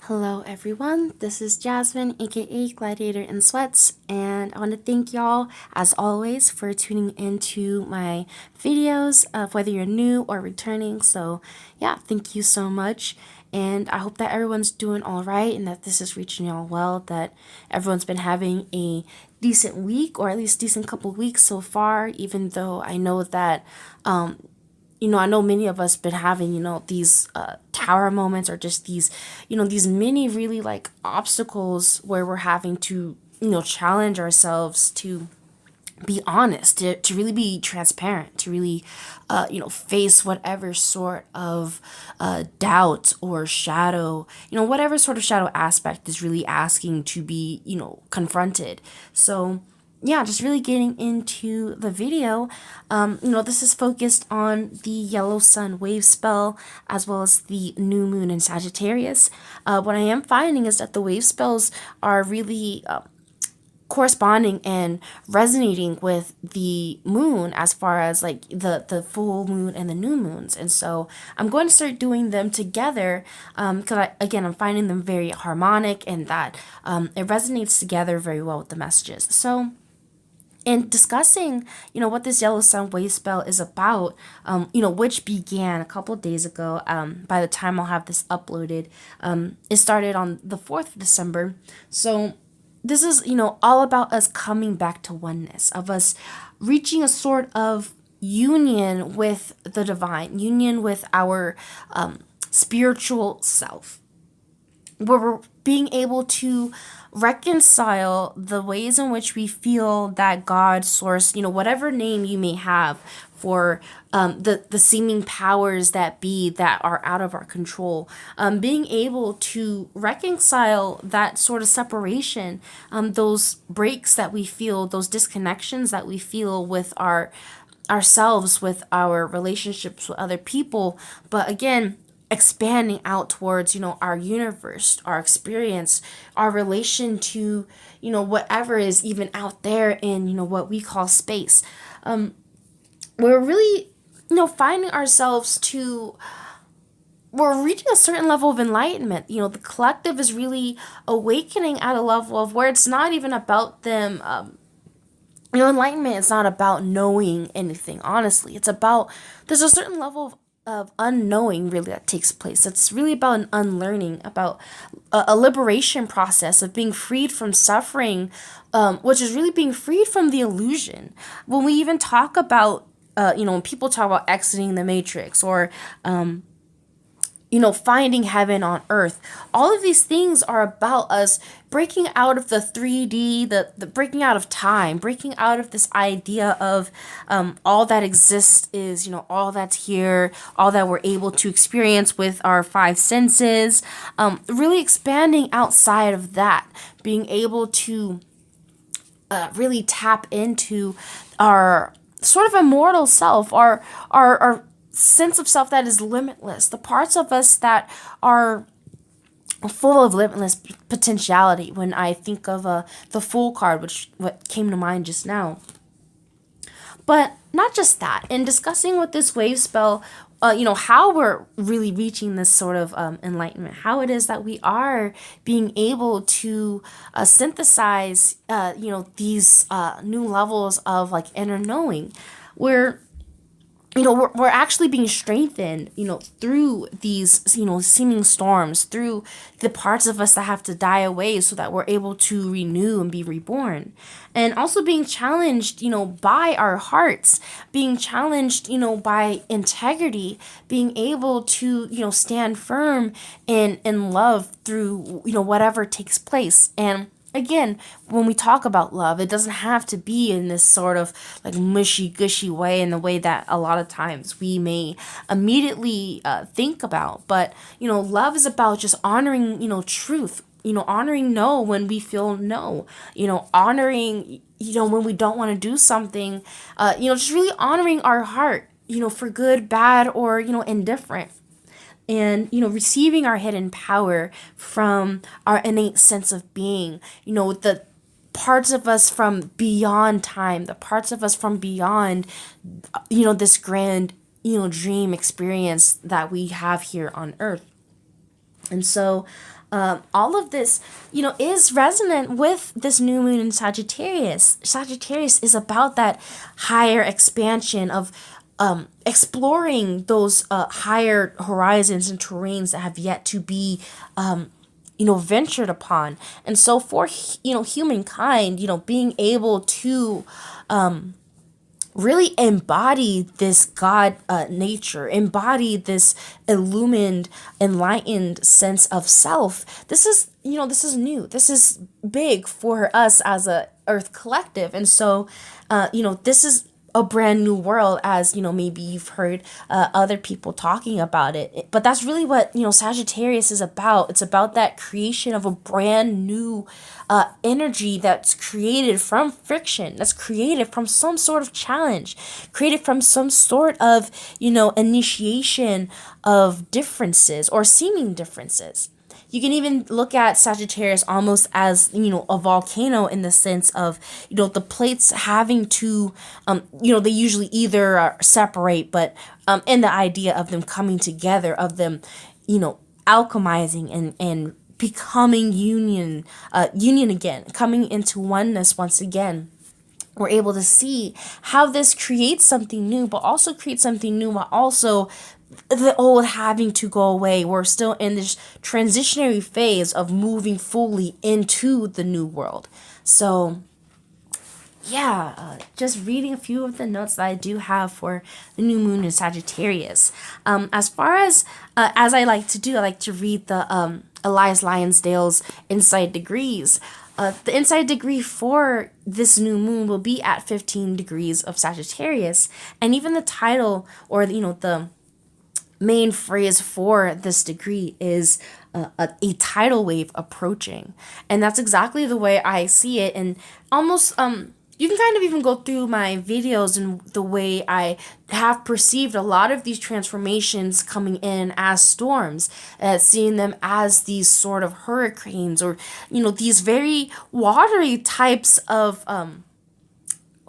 Hello everyone, this is Jasmine, aka Gladiator in Sweats, and I want to thank y'all, as always, for tuning into my videos, whether you're new or returning. So yeah, thank you so much, and I hope that everyone's doing all right and that this is reaching y'all well, that everyone's been having a decent week, or at least decent couple weeks so far, even though I know that I know many of us been having, these tower moments, or just these, these mini really like obstacles where we're having to, challenge ourselves to be honest, to really be transparent, to really, face whatever sort of doubt or shadow, whatever sort of shadow aspect is really asking to be, confronted. So, yeah, just really getting into the video. This is focused on the yellow sun wave spell as well as the new moon in Sagittarius. What I am finding is that the wave spells are really corresponding and resonating with the moon as far as like the full moon and the new moons, and so I'm going to start doing them together because I'm finding them very harmonic, and that it resonates together very well with the messages. So in discussing, what this yellow sun wave spell is about, which began a couple of days ago. By the time I'll have this uploaded, it started on the 4th of December. So this is, all about us coming back to oneness, of us reaching a sort of union with the divine, union with our spiritual self, where we're being able to reconcile the ways in which we feel that God, source, whatever name you may have for the seeming powers that be that are out of our control, being able to reconcile that sort of separation, those breaks that we feel, those disconnections that we feel with ourselves, with our relationships with other people, but again, expanding out towards, our universe, our experience, our relation to, whatever is even out there in, what we call space. We're really, finding ourselves to, we're reaching a certain level of enlightenment. The collective is really awakening at a level of where it's not even about them. Enlightenment is not about knowing anything, honestly. It's about, there's a certain level of unknowing really that takes place. It's really about an unlearning, about a liberation process of being freed from suffering, which is really being freed from the illusion. When we even talk about, when people talk about exiting the matrix, or finding heaven on earth. All of these things are about us breaking out of the 3D, the breaking out of time, breaking out of this idea of all that exists is, all that's here, all that we're able to experience with our five senses, really expanding outside of that, being able to really tap into our sort of immortal self, our sense of self that is limitless, the parts of us that are full of limitless potentiality. When I think of the Fool card, which what came to mind just now. But not just that, in discussing with this wave spell, how we're really reaching this sort of enlightenment, how it is that we are being able to synthesize, these new levels of like inner knowing, where we're actually being strengthened, through these, seeming storms, through the parts of us that have to die away so that we're able to renew and be reborn. And also being challenged, by our hearts, being challenged, by integrity, being able to, stand firm in love through, whatever takes place. And again, when we talk about love, it doesn't have to be in this sort of like mushy gushy way, in the way that a lot of times we may immediately think about. But, love is about just honoring, truth, honoring no when we feel no, honoring, when we don't want to do something, just really honoring our heart, for good, bad, or, indifferent. And receiving our hidden power from our innate sense of being, the parts of us from beyond time, the parts of us from beyond, this grand, dream experience that we have here on earth. And so all of this, is resonant with this new moon in Sagittarius. Sagittarius is about that higher expansion of exploring those higher horizons and terrains that have yet to be ventured upon. And so for humankind, being able to really embody this God nature, embody this illumined, enlightened sense of self. This is new. This is big for us as a Earth collective. And so, this is a brand new world, as maybe you've heard other people talking about it, but that's really what Sagittarius is about. It's about that creation of a brand new energy that's created from friction, that's created from some sort of challenge, created from some sort of initiation of differences or seeming differences. You can even look at Sagittarius almost as, a volcano, in the sense of, the plates having to, they usually either separate, but in the idea of them coming together, of them, alchemizing and becoming union again, coming into oneness once again. We're able to see how this creates something new, but also creates something new while also the old having to go away. We're still in this transitionary phase of moving fully into the new world. So just reading a few of the notes that I do have for the new moon in Sagittarius. As far as I like to do, I like to read the Elias Lyonsdale's Insight Degrees. The insight degree for this new moon will be at 15 degrees of Sagittarius, and even the title, or the main phrase for this degree is a tidal wave approaching. And that's exactly the way I see it. And almost you can kind of even go through my videos and the way I have perceived a lot of these transformations coming in as storms, seeing them as these sort of hurricanes, or these very watery types of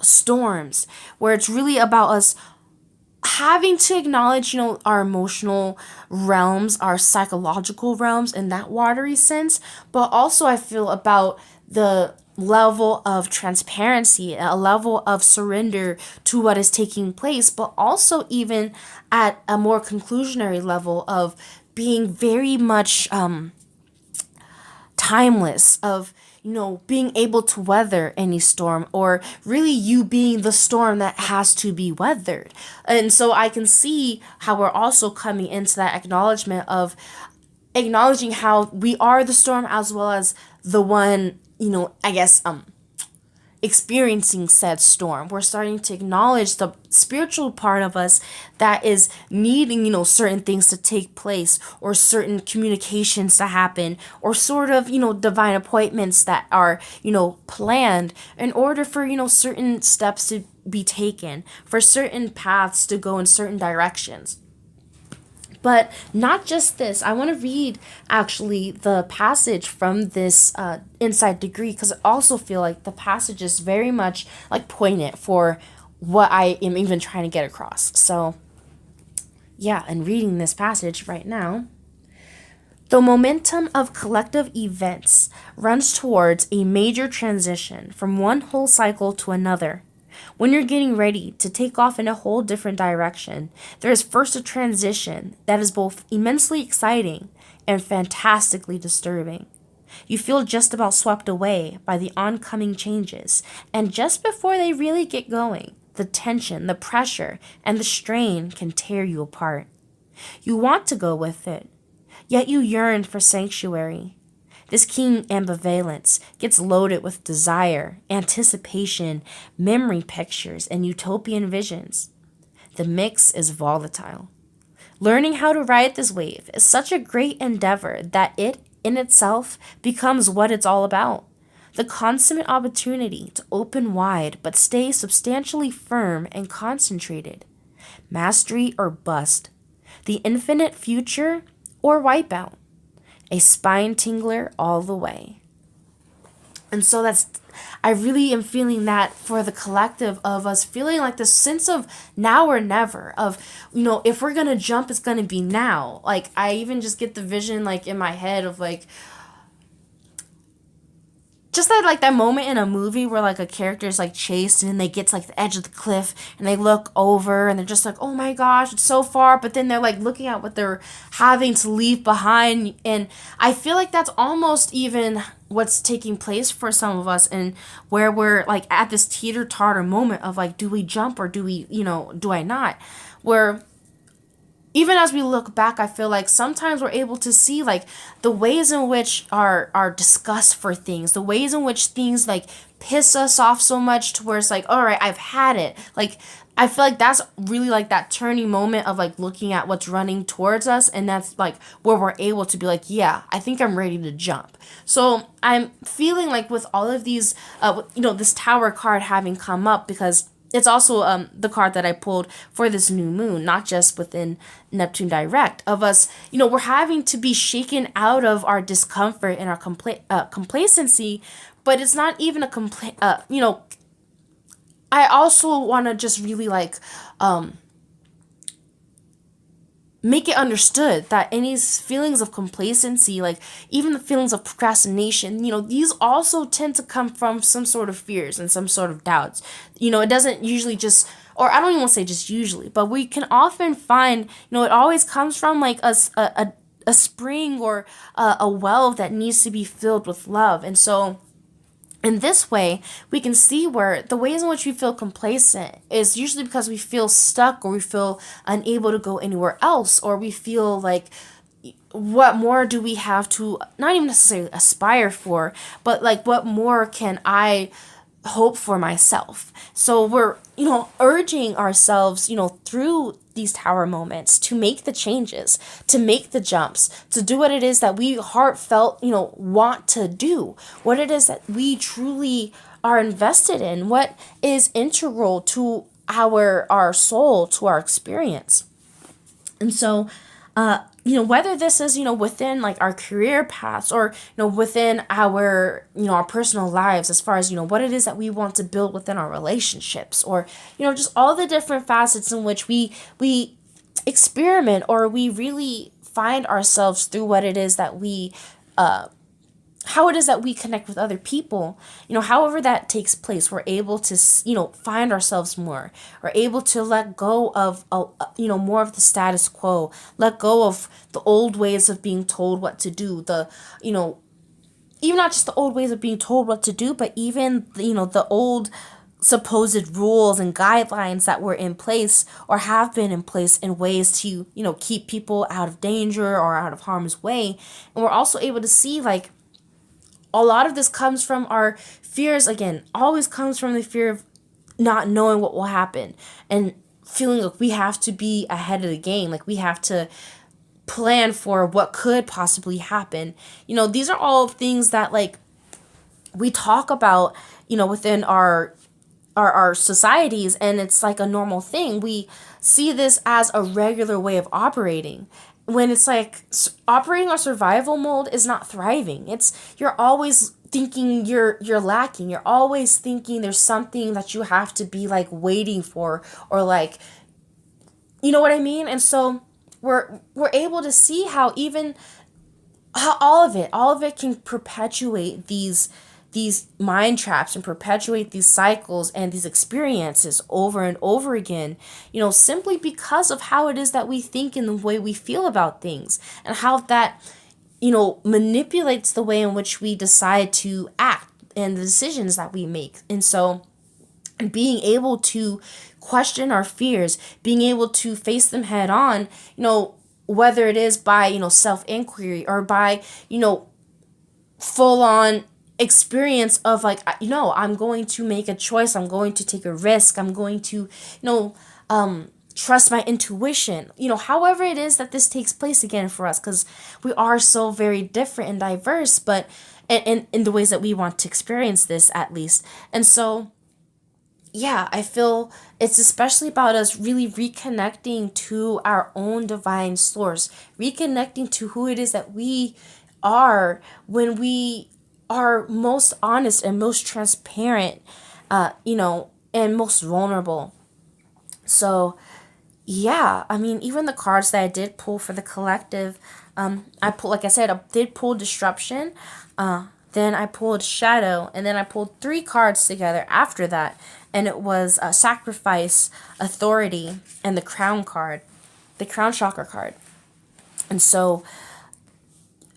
storms, where it's really about us having to acknowledge, our emotional realms, our psychological realms in that watery sense, but also I feel about the level of transparency, a level of surrender to what is taking place, but also even at a more conclusionary level of being very much timeless, of being able to weather any storm, or really you being the storm that has to be weathered. And so I can see how we're also coming into that acknowledgement of acknowledging how we are the storm, as well as the one, I guess, experiencing said storm. We're starting to acknowledge the spiritual part of us that is needing, certain things to take place, or certain communications to happen, or sort of, divine appointments that are, planned in order for, certain steps to be taken, for certain paths to go in certain directions. But not just this. I want to read actually the passage from this Insight Degree, because I also feel like the passage is very much like poignant for what I am even trying to get across. So and reading this passage right now. The momentum of collective events runs towards a major transition from one whole cycle to another. When you're getting ready to take off in a whole different direction, there is first a transition that is both immensely exciting and fantastically disturbing. You feel just about swept away by the oncoming changes, and just before they really get going, the tension, the pressure, and the strain can tear you apart. You want to go with it, yet you yearn for sanctuary. This keen ambivalence gets loaded with desire, anticipation, memory pictures, and utopian visions. The mix is volatile. Learning how to ride this wave is such a great endeavor that it, in itself, becomes what it's all about. The consummate opportunity to open wide but stay substantially firm and concentrated. Mastery or bust. The infinite future or wipeout. A spine tingler all the way. And so I really am feeling that for the collective of us, feeling like this sense of now or never, of, if we're gonna jump, it's gonna be now. Like, I even just get the vision, like, in my head of, like, just that moment in a movie where like a character is like chased and then they get to like the edge of the cliff and they look over and they're just like, oh my gosh, it's so far, but then they're like looking at what they're having to leave behind. And I feel like that's almost even what's taking place for some of us, and where we're like at this teeter-totter moment of like, do we jump or do I not, where even as we look back, I feel like sometimes we're able to see like the ways in which our disgust for things, the ways in which things like piss us off so much to where it's like, all right, I've had it. Like, I feel like that's really like that turning moment of like looking at what's running towards us, and that's like where we're able to be like, yeah, I think I'm ready to jump. So I'm feeling like with all of these, this Tower card having come up, because it's also the card that I pulled for this new moon, not just within Neptune direct, of us, we're having to be shaken out of our discomfort and our complacency, but it's not even a I also want to just really like make it understood that any feelings of complacency, like even the feelings of procrastination, these also tend to come from some sort of fears and some sort of doubts. It doesn't usually just, or I don't even want to say just usually, but we can often find, it always comes from like a spring or a well that needs to be filled with love. And so in this way, we can see where the ways in which we feel complacent is usually because we feel stuck, or we feel unable to go anywhere else, or we feel like, what more do we have to not even necessarily aspire for, but like, what more can I hope for myself? So we're, urging ourselves, through these tower moments to make the changes, to make the jumps, to do what it is that we heartfelt, want to do, what it is that we truly are invested in, what is integral to our soul, to our experience. And so, whether this is, within like our career paths, or, within our personal lives, as far as, what it is that we want to build within our relationships, or, just all the different facets in which we experiment, or we really find ourselves through what it is that how it is that we connect with other people, however that takes place, we're able to, find ourselves more. We're able to let go of, more of the status quo, let go of the old ways of being told what to do, even not just the old ways of being told what to do, but even, the old supposed rules and guidelines that were in place or have been in place in ways to, keep people out of danger or out of harm's way. And we're also able to see like, a lot of this comes from our fears, again, always comes from the fear of not knowing what will happen, and feeling like we have to be ahead of the game, like we have to plan for what could possibly happen. These are all things that like we talk about, within our societies, and it's like a normal thing. We see this as a regular way of operating, when it's like operating our survival mode is not thriving. It's, you're always thinking you're lacking. You're always thinking there's something that you have to be like waiting for, or like, you know what I mean? And so we're able to see how even how all of it can perpetuate these mind traps, and perpetuate these cycles and these experiences over and over again, simply because of how it is that we think and the way we feel about things, and how that, manipulates the way in which we decide to act and the decisions that we make. And so, being able to question our fears, being able to face them head on, whether it is by, self-inquiry, or by, full on experience of like, I'm going to make a choice, I'm going to take a risk, I'm going to, trust my intuition, however it is that this takes place, again, for us, because we are so very different and diverse, but in the ways that we want to experience this, at least. And so, yeah, I feel it's especially about us really reconnecting to our own divine source, reconnecting to who it is that we are, when we are most honest and most transparent, and most vulnerable. So, yeah, I mean, even the cards that I did pull for the collective, I pulled, like I said, I did pull Disruption, then I pulled Shadow, and then I pulled three cards together after that, and it was Sacrifice, Authority, and the Crown card, the Crown Chakra card. And so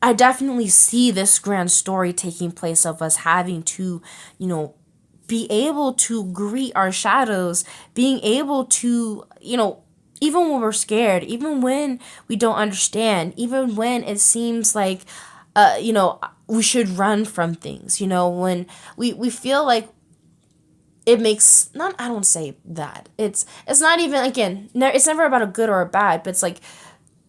I definitely see this grand story taking place of us having to, be able to greet our shadows, being able to, even when we're scared, even when we don't understand, even when it seems like, we should run from things, when we feel like it makes, not, I don't say that. It's not even, again, it's never about a good or a bad, but it's like,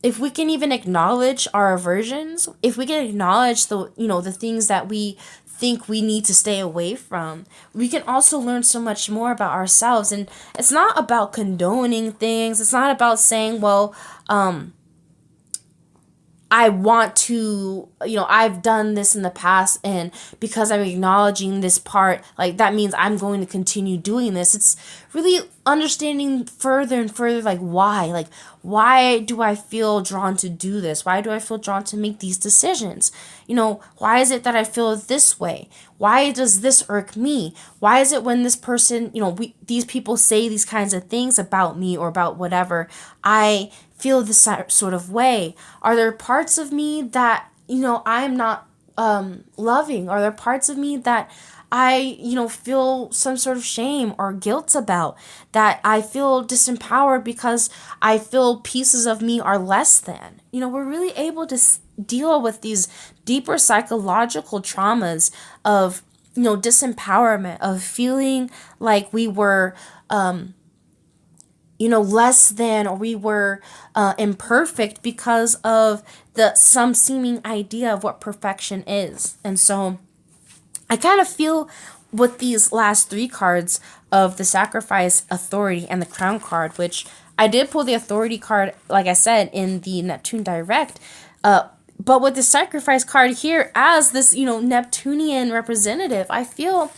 if we can even acknowledge our aversions, if we can acknowledge the things that we think we need to stay away from, we can also learn so much more about ourselves. And it's not about condoning things. It's not about saying, well, I want to, I've done this in the past, and because I'm acknowledging this part, like, that means I'm going to continue doing this. It's really understanding further and further, like, why do I feel drawn to do this? Why do I feel drawn to make these decisions? Why is it that I feel this way? Why does this irk me? Why is it when this person, these people say these kinds of things about me or about whatever, I feel this sort of way? Are there parts of me that, I'm not loving? Are there parts of me that I, feel some sort of shame or guilt about, that I feel disempowered because I feel pieces of me are less than? We're really able to deal with these deeper psychological traumas of, disempowerment, of feeling like we were, less than, or we were imperfect because of some seeming idea of what perfection is. And so I kind of feel with these last three cards of the Sacrifice, Authority, and the Crown card, which I did pull the Authority card, like I said, in the Neptune Direct, but with the Sacrifice card here as this, Neptunian representative, I feel,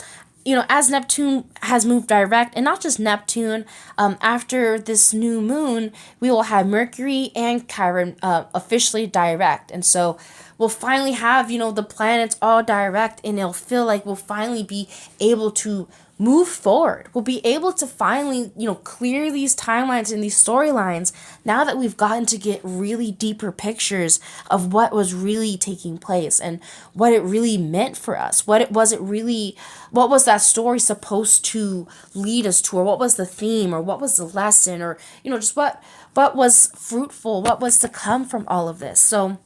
as Neptune has moved direct, and not just Neptune, after this new moon, we will have Mercury and Chiron officially direct. And so we'll finally have, the planets all direct, and it'll feel like we'll finally be able to move forward. We'll be able to finally, clear these timelines and these storylines now that we've gotten to get really deeper pictures of what was really taking place and what it really meant for us. What was that story supposed to lead us to, or what was the theme, or what was the lesson, or, just what was fruitful, what was to come from all of this. So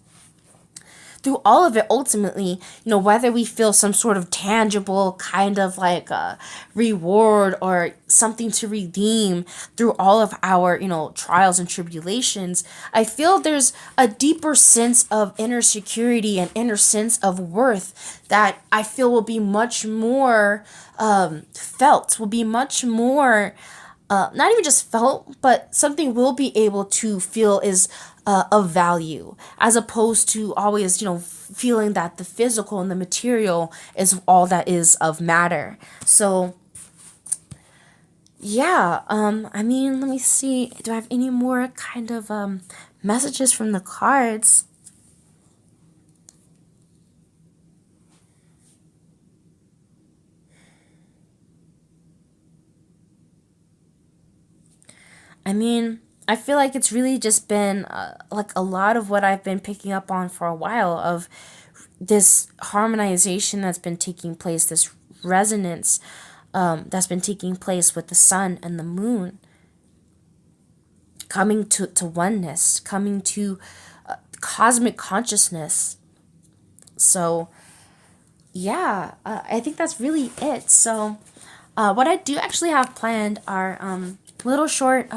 through all of it, ultimately, whether we feel some sort of tangible kind of like a reward or something to redeem through all of our, trials and tribulations, I feel there's a deeper sense of inner security and inner sense of worth that I feel will be much more felt, will be much more not even just felt, but something we'll be able to feel is of value, as opposed to always, feeling that the physical and the material is all that is of matter. So, yeah, I mean, let me see. Do I have any more kind of messages from the cards? I mean, I feel like it's really just been like a lot of what I've been picking up on for a while, of this harmonization that's been taking place, this resonance that's been taking place with the sun and the moon, coming to oneness, coming to cosmic consciousness. So, yeah, I think that's really it. So, what I do actually have planned are little short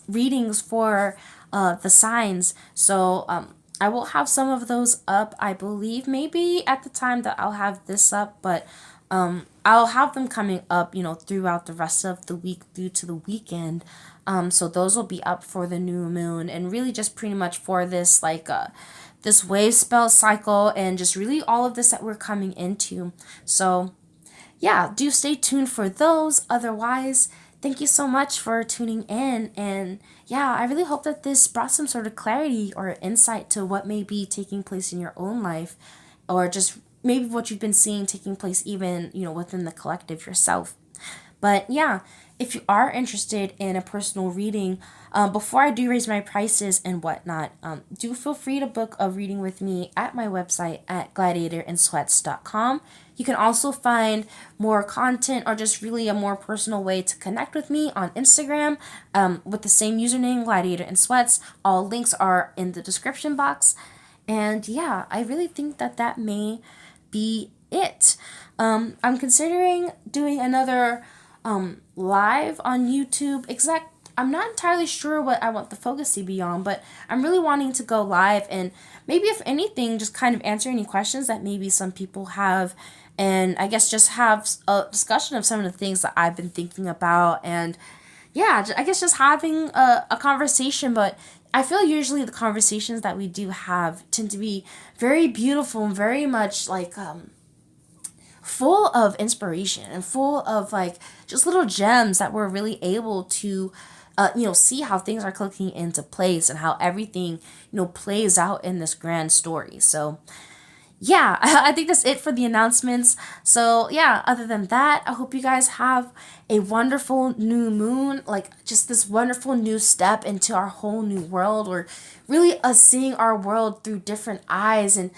readings for the signs. So I will have some of those up, I believe, maybe at the time that I'll have this up, but I'll have them coming up, throughout the rest of the week due to the weekend. So those will be up for the new moon, and really just pretty much for this, like, this wave spell cycle and just really all of this that we're coming into. So yeah, do stay tuned for those. Otherwise, thank you so much for tuning in. And yeah, I really hope that this brought some sort of clarity or insight to what may be taking place in your own life, or just maybe what you've been seeing taking place even, within the collective yourself. But yeah, if you are interested in a personal reading, before I do raise my prices and whatnot, do feel free to book a reading with me at my website at gladiatorinsweats.com. You can also find more content or just really a more personal way to connect with me on Instagram with the same username, Gladiator in Sweats. All links are in the description box. And yeah, I really think that that may be it. I'm considering doing another live on YouTube. I'm not entirely sure what I want the focus to be on, but I'm really wanting to go live and maybe, if anything, just kind of answer any questions that maybe some people have, and I guess just have a discussion of some of the things that I've been thinking about. And yeah, I guess just having a conversation. But I feel usually the conversations that we do have tend to be very beautiful and very much like full of inspiration and full of like just little gems that we're really able to see how things are clicking into place and how everything plays out in this grand story. So yeah, I think that's it for the announcements. So yeah, other than that, I hope you guys have a wonderful new moon, like just this wonderful new step into our whole new world, or really us seeing our world through different eyes, and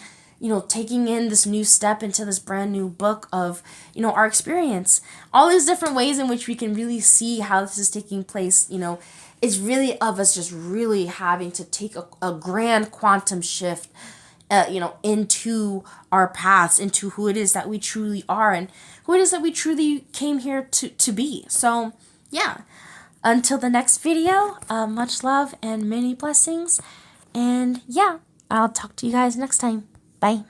taking in this new step into this brand new book of, our experience. All these different ways in which we can really see how this is taking place, is really of us just really having to take a grand quantum shift, into our paths, into who it is that we truly are and who it is that we truly came here to be. So yeah, until the next video, much love and many blessings. And yeah, I'll talk to you guys next time. Bye.